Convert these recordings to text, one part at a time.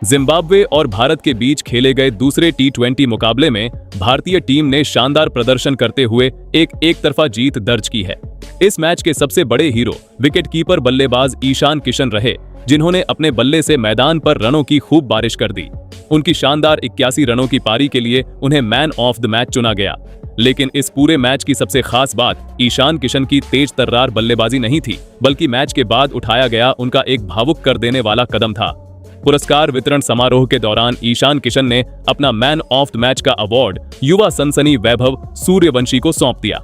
Zimbabwe और भारत के बीच खेले गए दूसरे टी20 मुकाबले में भारतीय टीम ने शानदार प्रदर्शन करते हुए एक तरफा जीत दर्ज की है। इस मैच के सबसे बड़े हीरो विकेटकीपर बल्लेबाज ईशान किशन रहे, जिन्होंने अपने बल्ले से मैदान पर रनों की खूब बारिश कर दी। उनकी शानदार 81 रनों की पारी के लिए उन्हें मैन ऑफ द मैच चुना गया। लेकिन इस पूरे मैच की सबसे खास बात ईशान किशन की तेज तर्रार बल्लेबाजी नहीं थी, बल्कि मैच के बाद उठाया गया उनका एक भावुक कर देने वाला कदम था। पुरस्कार वितरण समारोह के दौरान ईशान किशन ने अपना मैन ऑफ द मैच का अवार्ड युवा सनसनी वैभव सूर्यवंशी को सौंप दिया।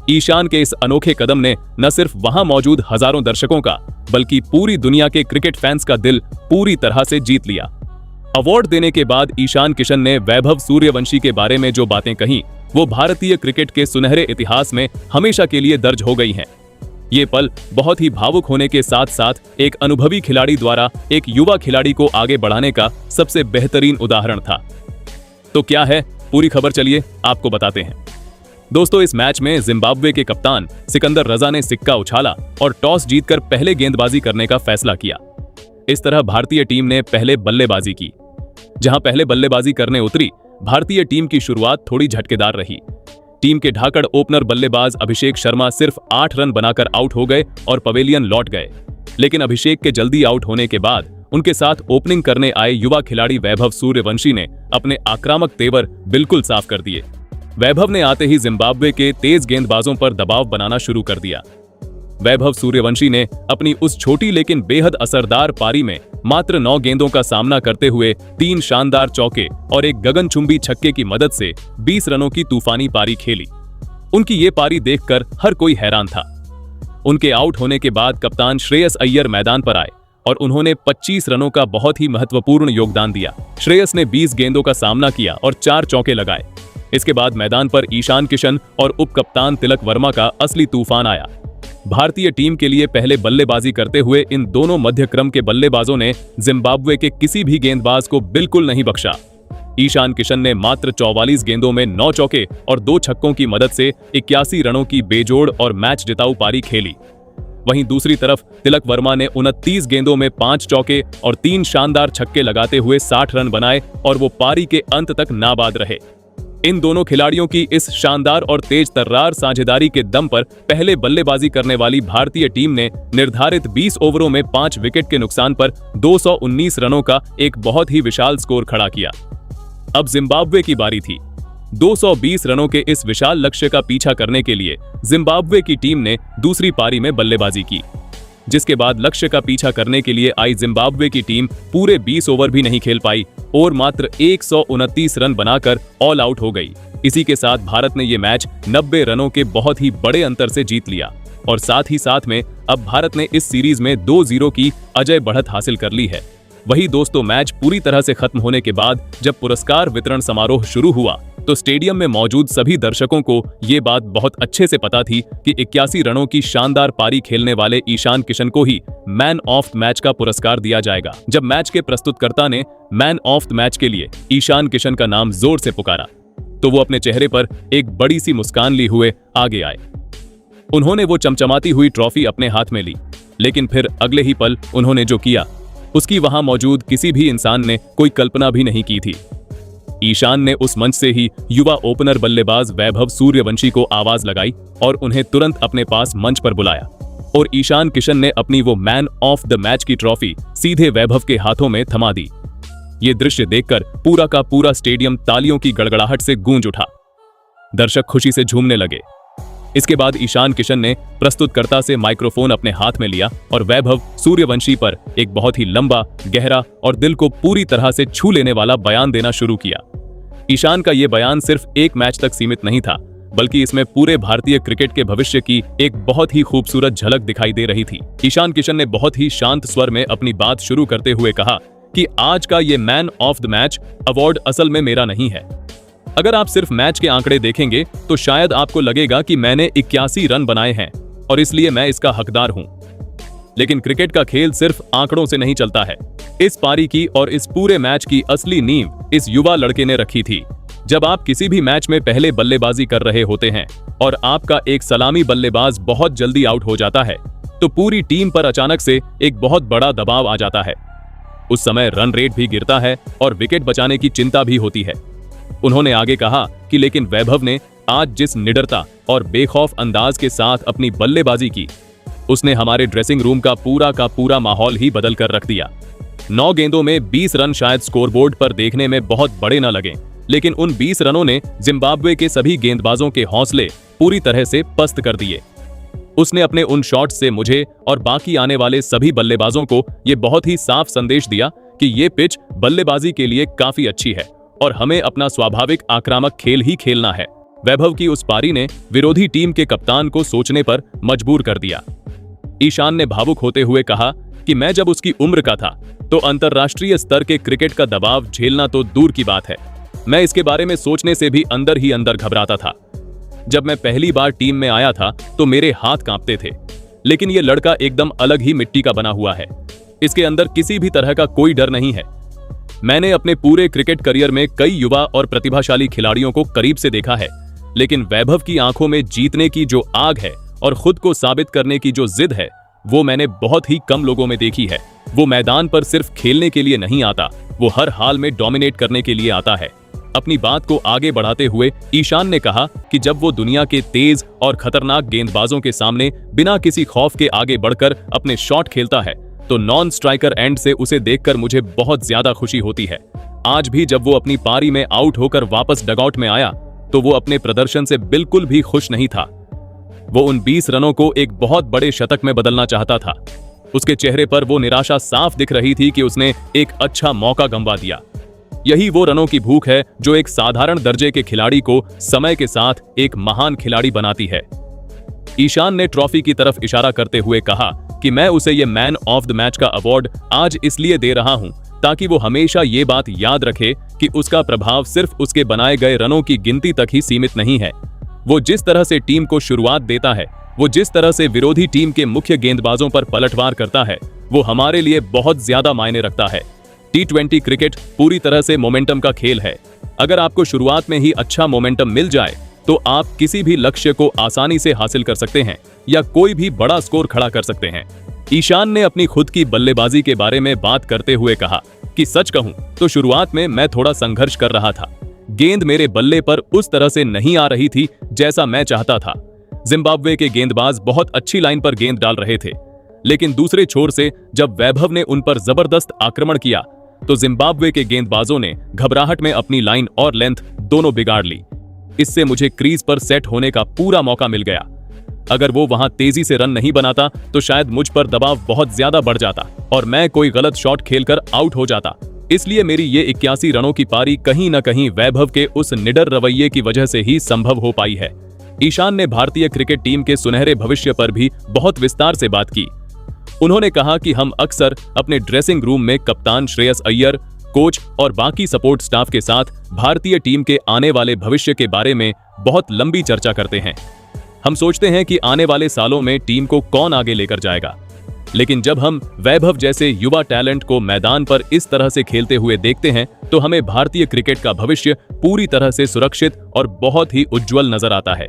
ईशान के इस अनोखे कदम ने न सिर्फ वहां मौजूद हजारों दर्शकों का, बल्कि पूरी दुनिया के क्रिकेट फैंस का दिल पूरी तरह से जीत लिया। अवार्ड देने के बाद ईशान किशन ने वैभव सूर्यवंशी के बारे में जो बातें कहीं, वो भारतीय क्रिकेट के सुनहरे इतिहास में हमेशा के लिए दर्ज हो गई हैं। ये पल बहुत ही भावुक होने के साथ साथ एक अनुभवी खिलाड़ी द्वारा एक युवा खिलाड़ी को आगे बढ़ाने का सबसे बेहतरीन उदाहरण था। तो क्या है पूरी खबर, चलिए आपको बताते हैं। दोस्तों, इस मैच में जिम्बाब्वे के कप्तान सिकंदर रजा ने सिक्का उछाला और टॉस जीतकर पहले गेंदबाजी करने का फैसला किया। इस तरह भारतीय टीम ने पहले बल्लेबाजी की। जहां पहले बल्लेबाजी करने उतरी, भारतीय टीम की शुरुआत थोड़ी झटकेदार रही। टीम के ढाकड़ ओपनर बल्लेबाज अभिषेक शर्मा सिर्फ 8 रन बनाकर आउट हो गए और पवेलियन लौट गए। लेकिन अभिषेक के जल्दी आउट होने के बाद उनके साथ ओपनिंग करने आए युवा खिलाड़ी वैभव सूर्यवंशी ने अपने आक्रामक तेवर बिल्कुल साफ कर दिए। वैभव ने आते ही जिम्बाब्वे के तेज गेंदबाजों पर दबाव बनाना शुरू कर दिया। वैभव सूर्यवंशी ने अपनी उस छोटी लेकिन बेहद असरदार पारी में मात्र 9 गेंदों का सामना करते हुए 3 शानदार चौके और एक गगनचुंबी छक्के की मदद से 20 रनों की तूफानी पारी खेली। उनकी ये पारी देखकर हर कोई हैरान था। उनके आउट होने के बाद कप्तान श्रेयस अय्यर मैदान पर आए और उन्होंने 25 रनों का बहुत ही महत्वपूर्ण योगदान दिया। श्रेयस ने 20 गेंदों का सामना किया और 4 चौके लगाए। इसके बाद मैदान पर ईशान किशन और उप कप्तान तिलक वर्मा का असली तूफान आया। भारतीय टीम के लिए पहले बल्लेबाजी करते हुए इन दोनों मध्य क्रम के बल्लेबाजों ने जिम्बाब्वे के किसी भी गेंदबाज को बिल्कुल नहीं बख्शा। ईशान किशन ने मात्र 44 गेंदों में 9 चौके और 2 छक्कों की मदद से 81 रनों की बेजोड़ और मैच जिताऊ पारी खेली। वहीं दूसरी तरफ तिलक वर्मा ने 29 गेंदों में 5 चौके और 3 शानदार छक्के लगाते हुए 60 रन बनाए और वो पारी के अंत तक नाबाद रहे। इन दोनों खिलाड़ियों की इस शानदार और तेज तर्रार साझेदारी के दम पर पहले बल्लेबाजी करने वाली भारतीय टीम ने निर्धारित 20 ओवरों में 5 विकेट के नुकसान पर 219 रनों का एक बहुत ही विशाल स्कोर खड़ा किया। अब जिम्बाब्वे की बारी थी। 220 रनों के इस विशाल लक्ष्य का पीछा करने के लिए जिम्बाब्वे की टीम ने दूसरी पारी में बल्लेबाजी की, जिसके बाद लक्ष्य का पीछा करने के लिए आई जिम्बाब्वे की टीम पूरे 20 ओवर भी नहीं खेल पाई और मात्र 129 रन बनाकर ऑल आउट हो गई। इसी के साथ भारत ने ये मैच 90 रनों के बहुत ही बड़े अंतर से जीत लिया और साथ ही साथ में अब भारत ने इस सीरीज में 2-0 की अजय बढ़त हासिल कर ली है। वही दोस्तों, मैच पूरी तरह से खत्म होने के बाद जब पुरस्कार वितरण समारोह शुरू हुआ तो स्टेडियम में मौजूद सभी दर्शकों को ये बात बहुत अच्छे से पता थी कि 81 रनों की शानदार पारी खेलने वाले ईशान किशन को ही मैन ऑफ द मैच का पुरस्कार दिया जाएगा। जब मैच के प्रस्तुतकर्ता ने मैन ऑफ द मैच के लिए ईशान किशन का नाम जोर से पुकारा तो वो अपने चेहरे पर एक बड़ी सी मुस्कान लिए हुए आगे आए। उन्होंने वो चमचमाती हुई ट्रॉफी अपने हाथ में ली, लेकिन फिर अगले ही पल उन्होंने जो किया उसकी वहां मौजूद किसी भी इंसान ने कोई कल्पना भी नहीं की थी। ईशान ने उस मंच से ही युवा ओपनर बल्लेबाज वैभव सूर्यवंशी को आवाज लगाई और उन्हें तुरंत अपने पास मंच पर बुलाया और ईशान किशन ने अपनी वो मैन ऑफ द मैच की ट्रॉफी सीधे वैभव के हाथों में थमा दी। ये दृश्य देखकर पूरा का पूरा स्टेडियम तालियों की गड़गड़ाहट से गूंज उठा। दर्शक खुशी से झूमने लगे। इसके बाद ईशान किशन ने प्रस्तुतकर्ता से माइक्रोफोन अपने हाथ में लिया और वैभव सूर्यवंशी पर एक बहुत ही लंबा, गहरा और दिल को पूरी तरह से छू लेने वाला बयान देना शुरू किया। ईशान का ये बयान सिर्फ एक मैच तक सीमित नहीं था, बल्कि इसमें पूरे भारतीय क्रिकेट के भविष्य की एक बहुत ही खूबसूरत झलक दिखाई दे रही थी। ईशान किशन ने बहुत ही शांत स्वर में अपनी बात शुरू करते हुए कहा कि आज का ये man of the match award असल में मेरा नहीं है। अगर आप सिर्फ मैच के आंकड़े देखेंगे तो शायद आपको लगेगा कि मैंने 81 रन बनाए हैं और इसलिए मैं इसका हकदार हूं। लेकिन क्रिकेट का खेल सिर्फ आंकड़ों से नहीं चलता है। इस पारी की और इस पूरे मैच की असली नींव इस युवा लड़के ने रखी थी। जब आप किसी भी मैच में पहले बल्लेबाजी कर रहे होते हैं और आपका एक सलामी बल्लेबाज बहुत जल्दी आउट हो जाता है तो पूरी टीम पर अचानक से एक बहुत बड़ा दबाव आ जाता है। उस समय रन रेट भी गिरता है और विकेट बचाने की चिंता भी होती है। उन्होंने आगे कहा कि लेकिन वैभव ने आज जिस निडरता और बेखौफ अंदाज के साथ अपनी बल्लेबाजी की, उसने हमारे ड्रेसिंग रूम का पूरा माहौल ही बदल कर रख दिया। 9 गेंदों में 20 रन शायद स्कोरबोर्ड पर देखने में बहुत बड़े न लगें, लेकिन उन 20 रनों ने जिम्बाब्वे के सभी गेंदबाजों के हौसले पूरी तरह से पस्त कर दिए। उसने अपने उन शॉट्स से मुझे और बाकी आने वाले सभी बल्लेबाजों को ये बहुत ही साफ संदेश दिया कि ये पिच बल्लेबाजी के लिए काफी अच्छी है और हमें अपना स्वाभाविक आक्रामक खेल ही खेलना है। वैभव की उस पारी ने विरोधी टीम के कप्तान को सोचने पर मजबूर कर दिया। ईशान ने भावुक होते हुए कहा कि मैं जब उसकी उम्र का था तो अंतर्राष्ट्रीय स्तर के क्रिकेट का दबाव झेलना तो दूर की बात है, मैं इसके बारे में सोचने से भी अंदर ही अंदर घबराता था। जब मैं पहली बार टीम में आया था तो मेरे हाथ कांपते थे, लेकिन ये लड़का एकदम अलग ही मिट्टी का बना हुआ है। इसके अंदर किसी भी तरह का कोई डर नहीं है। मैंने अपने पूरे क्रिकेट करियर में कई युवा और प्रतिभाशाली खिलाड़ियों को करीब से देखा है, लेकिन वैभव की आंखों में जीतने की जो आग है और खुद को साबित करने की जो जिद है, वो मैंने बहुत ही कम लोगों में देखी है। वो मैदान पर सिर्फ खेलने के लिए नहीं आता, वो हर हाल में डोमिनेट करने के लिए आता है। अपनी बात को आगे बढ़ाते हुए ईशान ने कहा कि जब वो दुनिया के तेज और खतरनाक गेंदबाजों के सामने बिना किसी खौफ के आगे बढ़कर अपने शॉट खेलता है तो नॉन स्ट्राइकर एंड से उसे देखकर मुझे बहुत ज्यादा खुशी होती है। आज भी जब वो अपनी पारी में आउट होकर वापस डगआउट में आया तो वो अपने प्रदर्शन से बिल्कुल भी खुश नहीं था। वो उन 20 रनों को एक बहुत बड़े शतक में बदलना चाहता था। उसके चेहरे पर वो निराशा साफ दिख रही थी कि उसने एक अच्छा मौका गंवा दिया। यही वो रनों की भूख है जो एक साधारण दर्जे के खिलाड़ी को समय के साथ एक महान खिलाड़ी बनाती है। ईशान ने ट्रॉफी की तरफ इशारा करते हुए कहा कि मैं उसे ये मैन ऑफ द मैच का अवार्ड आज इसलिए दे रहा हूं ताकि वो हमेशा ये बात याद रखे कि उसका प्रभाव सिर्फ उसके बनाए गए रनों की गिनती तक ही सीमित नहीं है। वो जिस तरह से टीम को शुरुआत देता है, वो जिस तरह से विरोधी टीम के मुख्य गेंदबाजों पर पलटवार करता है, वो हमारे लिए बहुत ज्यादा मायने रखता है। T20 क्रिकेट पूरी तरह से मोमेंटम का खेल है। अगर आपको शुरुआत में ही अच्छा मोमेंटम मिल जाए तो आप किसी भी लक्ष्य को आसानी से हासिल कर सकते हैं या कोई भी बड़ा स्कोर खड़ा कर सकते हैं। ईशान ने अपनी खुद की बल्लेबाजी के बारे में बात करते हुए कहा कि सच कहूं तो शुरुआत में मैं थोड़ा संघर्ष कर रहा था। गेंद मेरे बल्ले पर उस तरह से नहीं आ रही थी जैसा मैं चाहता था। जिम्बाब्वे के गेंदबाज बहुत अच्छी लाइन पर गेंद डाल रहे थे, लेकिन दूसरे छोर से जब वैभव ने उन पर जबरदस्त आक्रमण किया तो जिम्बाब्वे के गेंदबाजों ने घबराहट में अपनी लाइन और लेंथ दोनों बिगाड़ ली। इससे मुझे क्रीज पर सेट होने का पूरा मौका मिल गया। अगर वो वहां तेजी से रन नहीं बनाता तो शायद मुझ पर दबाव बहुत ज्यादा बढ़ जाता और मैं कोई गलत शॉट खेलकर आउट हो जाता। इसलिए मेरी ये 81 रनों की पारी कहीं न कहीं वैभव के उस निडर रवैये की वजह से ही संभव हो पाई है। ईशान ने भारतीय क्रिकेट टीम के सुनहरे भविष्य पर भी बहुत विस्तार से बात की। उन्होंने कहा कि हम अक्सर अपने ड्रेसिंग रूम में कप्तान श्रेयस अय्यर, कोच और बाकी सपोर्ट स्टाफ के साथ भारतीय टीम के आने वाले भविष्य के बारे में बहुत लंबी चर्चा करते हैं। हम सोचते हैं कि आने वाले सालों में टीम को कौन आगे लेकर जाएगा, लेकिन जब हम वैभव जैसे युवा टैलेंट को मैदान पर इस तरह से खेलते हुए देखते हैं तो हमें भारतीय क्रिकेट का भविष्य पूरी तरह से सुरक्षित और बहुत ही उज्जवल नजर आता है।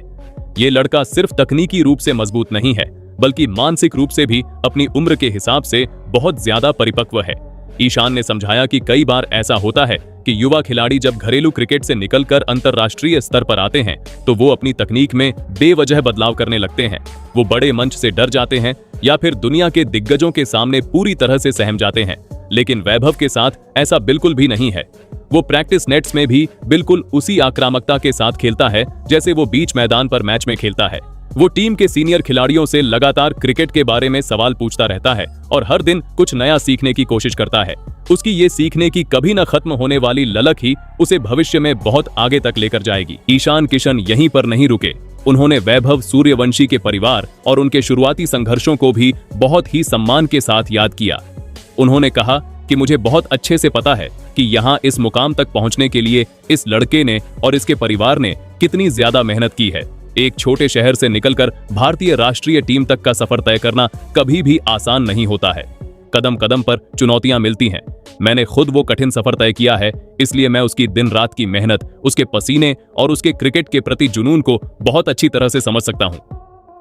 ये लड़का सिर्फ तकनीकी रूप से मजबूत नहीं है, बल्कि मानसिक रूप से भी अपनी उम्र के हिसाब से बहुत ज्यादा परिपक्व है। ईशान ने समझाया कि कई बार ऐसा होता है कि युवा खिलाड़ी जब घरेलू क्रिकेट से निकलकर अंतर्राष्ट्रीय स्तर पर आते हैं तो वो अपनी तकनीक में बेवजह बदलाव करने लगते हैं। वो बड़े मंच से डर जाते हैं या फिर दुनिया के दिग्गजों के सामने पूरी तरह से सहम जाते हैं, लेकिन वैभव के साथ ऐसा बिल्कुल भी नहीं है। वो प्रैक्टिस नेट्स में भी बिल्कुल उसी आक्रामकता के साथ खेलता है जैसे वो बीच मैदान पर मैच में खेलता है। वो टीम के सीनियर खिलाड़ियों से लगातार क्रिकेट के बारे में सवाल पूछता रहता है और हर दिन कुछ नया सीखने की कोशिश करता है। उसकी ये सीखने की कभी न खत्म होने वाली ललक ही उसे भविष्य में बहुत आगे तक लेकर जाएगी। ईशान किशन यहीं पर नहीं रुके। उन्होंने वैभव सूर्यवंशी के परिवार और उनके शुरुआती संघर्षों को भी बहुत ही सम्मान के साथ याद किया। उन्होंने कहा कि मुझे बहुत अच्छे से पता है कि यहाँ इस मुकाम तक पहुँचने के लिए इस लड़के ने और इसके परिवार ने कितनी ज्यादा मेहनत की है। एक छोटे शहर से निकलकर भारतीय राष्ट्रीय टीम तक का सफर तय करना कभी भी आसान नहीं होता है। कदम कदम पर चुनौतियां मिलती हैं। मैंने खुद वो कठिन सफर तय किया है, इसलिए मैं उसकी दिन रात की मेहनत, उसके पसीने और उसके क्रिकेट के प्रति जुनून को बहुत अच्छी तरह से समझ सकता हूं।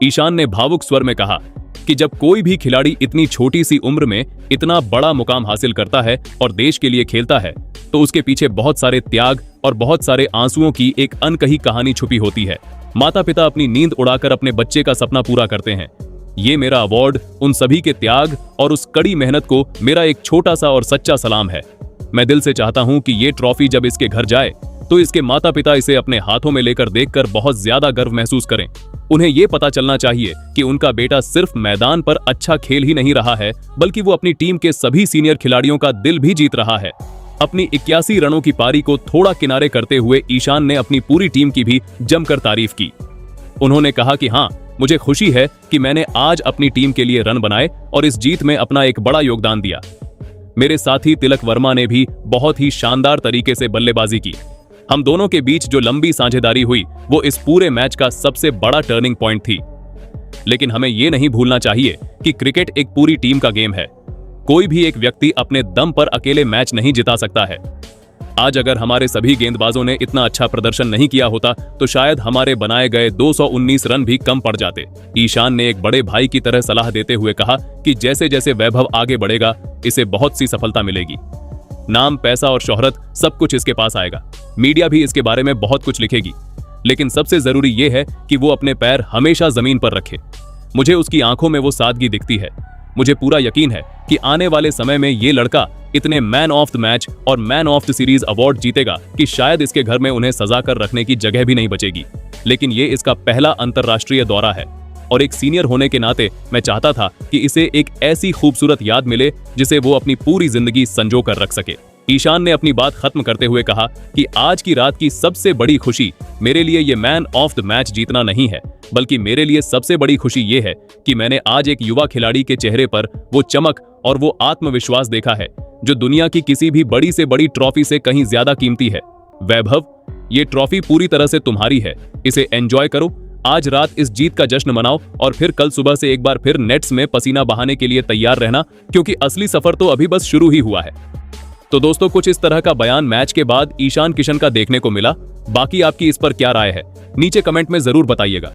ईशान ने भावुक स्वर में कहा कि जब कोई भी खिलाड़ी इतनी छोटी सी उम्र में इतना बड़ा मुकाम हासिल करता है और देश के लिए खेलता है तो उसके पीछे बहुत सारे त्याग और बहुत सारे आंसुओं की एक अनकही कहानी छुपी होती है। माता पिता अपनी नींद उड़ाकर अपने बच्चे का सपना पूरा करते हैं। ये मेरा अवार्ड उन सभी के त्याग और उस कड़ी मेहनत को मेरा एक छोटा सा और सच्चा सलाम है। मैं दिल से चाहता हूं कि ये ट्रॉफी जब इसके घर जाए तो इसके माता पिता इसे अपने हाथों में लेकर देखकर बहुत ज्यादा गर्व महसूस करें। उन्हें ये पता चलना चाहिए कि उनका बेटा सिर्फ मैदान पर अच्छा खेल ही नहीं रहा है, बल्कि वो अपनी टीम के सभी सीनियर खिलाड़ियों का दिल भी जीत रहा है। अपनी 81 रनों की पारी को थोड़ा किनारे करते हुए ईशान ने अपनी पूरी टीम की भी जमकर तारीफ की। उन्होंने कहा कि हाँ, मुझे खुशी है कि मैंने आज अपनी टीम के लिए रन बनाए और इस जीत में अपना एक बड़ा योगदान दिया। मेरे साथी तिलक वर्मा ने भी बहुत ही शानदार तरीके से बल्लेबाजी की। हम दोनों के बीच जो लंबी साझेदारी हुई वो इस पूरे मैच का सबसे बड़ा टर्निंग पॉइंट थी। लेकिन हमें यह नहीं भूलना चाहिए कि क्रिकेट एक पूरी टीम का गेम है। कोई भी एक व्यक्ति अपने दम पर अकेले मैच नहीं जिता सकता है। आज अगर हमारे सभी गेंदबाजों ने इतना अच्छा प्रदर्शन नहीं किया होता तो शायद हमारे बनाए गए 219 रन भी कम पड़ जाते। ईशान ने एक बड़े भाई की तरह सलाह देते हुए कहा कि जैसे जैसे वैभव आगे बढ़ेगा इसे बहुत सी सफलता मिलेगी। नाम, पैसा और शोहरत सब कुछ इसके पास आएगा। मीडिया भी इसके बारे में बहुत कुछ लिखेगी, लेकिन सबसे जरूरी यह है कि वो अपने पैर हमेशा जमीन पर रखे। मुझे उसकी आंखों में वो सादगी दिखती है। मुझे पूरा यकीन है कि आने वाले समय में ये लड़का इतने मैन ऑफ द मैच और man of the series award जीतेगा कि शायद इसके घर में उन्हें सजा कर रखने की जगह भी नहीं बचेगी। लेकिन ये इसका पहला अंतर्राष्ट्रीय दौरा है और एक सीनियर होने के नाते मैं चाहता था कि इसे एक ऐसी खूबसूरत याद मिले जिसे वो अपनी पूरी जिंदगी संजो कर रख सके। ईशान ने अपनी बात खत्म करते हुए कहा कि आज की रात की सबसे बड़ी खुशी मेरे लिए ये मैन ऑफ द मैच जीतना नहीं है, बल्कि मेरे लिए सबसे बड़ी खुशी ये है कि मैंने आज एक युवा खिलाड़ी के चेहरे पर वो चमक और वो आत्मविश्वास देखा है जो दुनिया की किसी भी बड़ी से बड़ी ट्रॉफी से कहीं ज्यादा कीमती है। वैभव, ये ट्रॉफी पूरी तरह से तुम्हारी है, इसे एंजॉय करो। आज रात इस जीत का जश्न मनाओ और फिर कल सुबह से एक बार फिर नेट्स में पसीना बहाने के लिए तैयार रहना, क्योंकि असली सफर तो अभी बस शुरू ही हुआ है। तो दोस्तों, कुछ इस तरह का बयान मैच के बाद ईशान किशन का देखने को मिला। बाकी आपकी इस पर क्या राय है, नीचे कमेंट में जरूर बताइएगा।